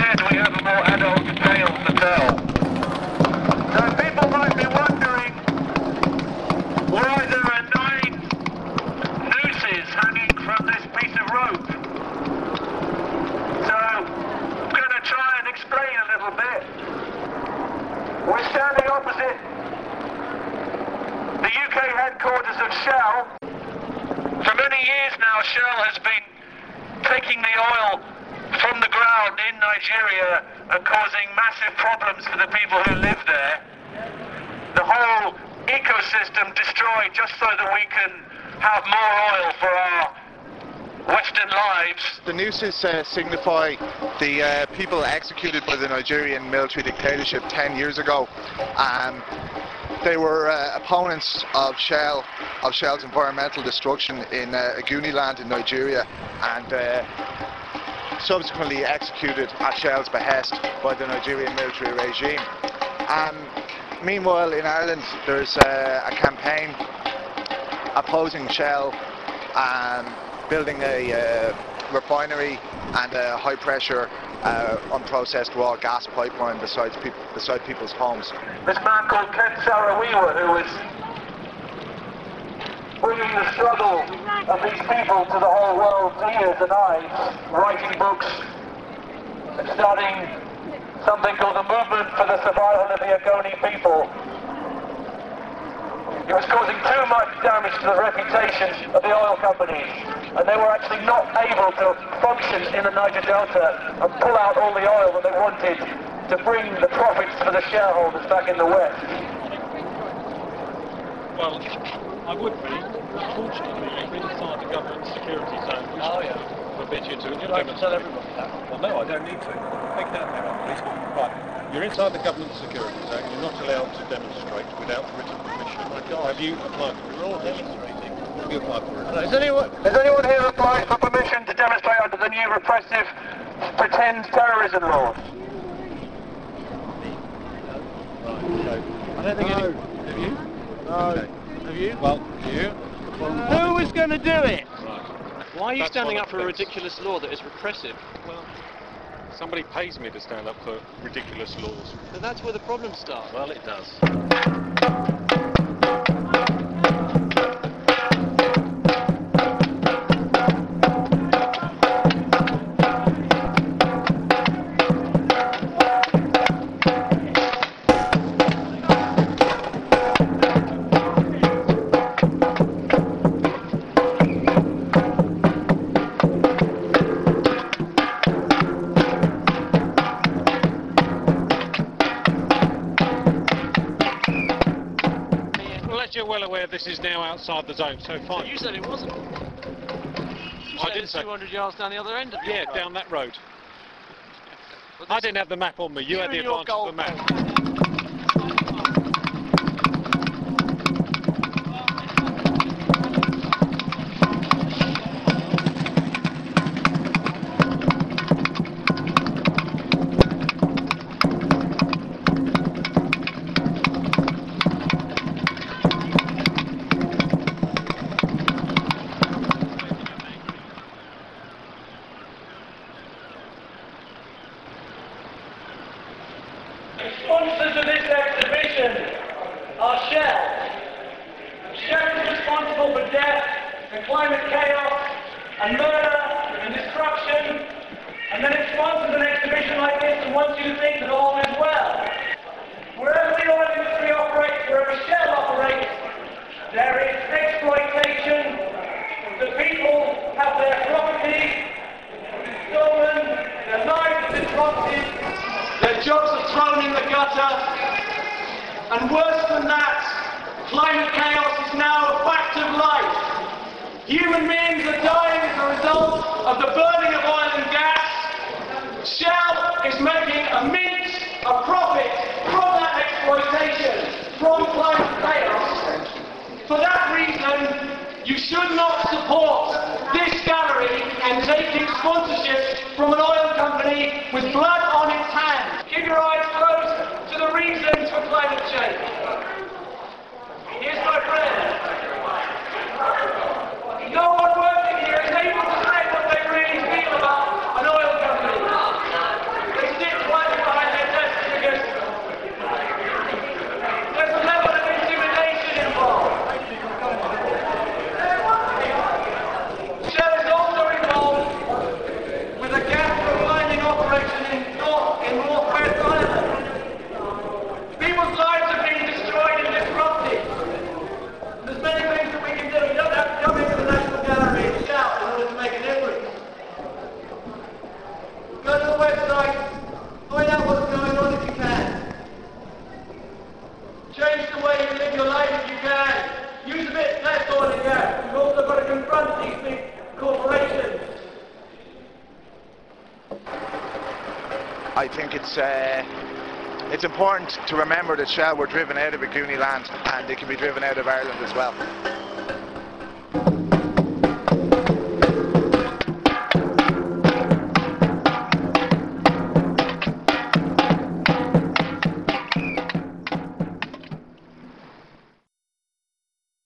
instead we have a more adult tale to tell. So people might be wondering why there are 9 nooses hanging from this piece of rope. So I'm going to try and explain a little bit. We're standing opposite the UK headquarters of Shell. For many years now, Shell has been taking the oil from the ground in Nigeria and causing massive problems for the people who live there. The whole ecosystem destroyed just so that we can have more oil for our Western lives. The nooses signify the people executed by the Nigerian military dictatorship 10 years ago. They were opponents of Shell's environmental destruction in Ogoniland in Nigeria, and subsequently executed at Shell's behest by the Nigerian military regime. Meanwhile, in Ireland, there's a campaign opposing Shell building a refinery and a high-pressure unprocessed raw gas pipeline beside people's homes. This man called Ken Saro-Wiwa, who was bringing the struggle of these people to the whole world's ears and eyes, writing books and starting something called the Movement for the Survival of the Ogoni People. It was causing too much damage to the reputation of the oil companies, and they were actually not able to function in the Niger Delta and pull out all the oil that they wanted to bring the profits for the shareholders back in the West. Well, I would be. Unfortunately, you're inside the government security zone, which forbids you to demonstrate. Tell everybody that. Well, no, I don't need to. Take that now, please. Right. You're inside the government security zone. You're not allowed to demonstrate without written permission. Have you applied for it? We're all demonstrating. Have you applied for it? Has anyone here applied for permission to demonstrate under the new repressive pretend terrorism laws? Right, okay. I don't think any... Have you? No. Okay. Have you? Well, you? Who was going to do it? Right. Why are you That's standing one up for a offence. ridiculous law that is repressive? Well, somebody pays me to stand up for ridiculous laws. But that's where the problems start. Well, it does. You're well aware this is now outside the zone, so fine. But you said it wasn't. You I said did it's say 200 yards down the other end of the yeah, road. down that road. But I this- didn't have the map on me. You had the and your advantage of the map. goalpost. Sponsors of this exhibition are Shell. Shell is responsible for death and climate chaos and murder and destruction, and then it sponsors an exhibition like this and wants you to think that all is well. Wherever the oil industry operates, wherever Shell operates, there is exploitation. The people have their property stolen, their lives disrupted, their jobs are thrown in the gutter, and worse than that, climate chaos is now a fact of life. Human beings are dying as a result of the burning of oil and gas. Shell is making a mint of profit from that exploitation, from climate chaos. For that reason, you should not support this gallery and taking sponsorship from an oil company with blood on its hands. Keep your eyes closed to the reasons for climate change. Here's my friend. No one working here is able to say what they really feel about an oil company. They I think it's important to remember that Shell were driven out of Aguni land, and they can be driven out of Ireland as well.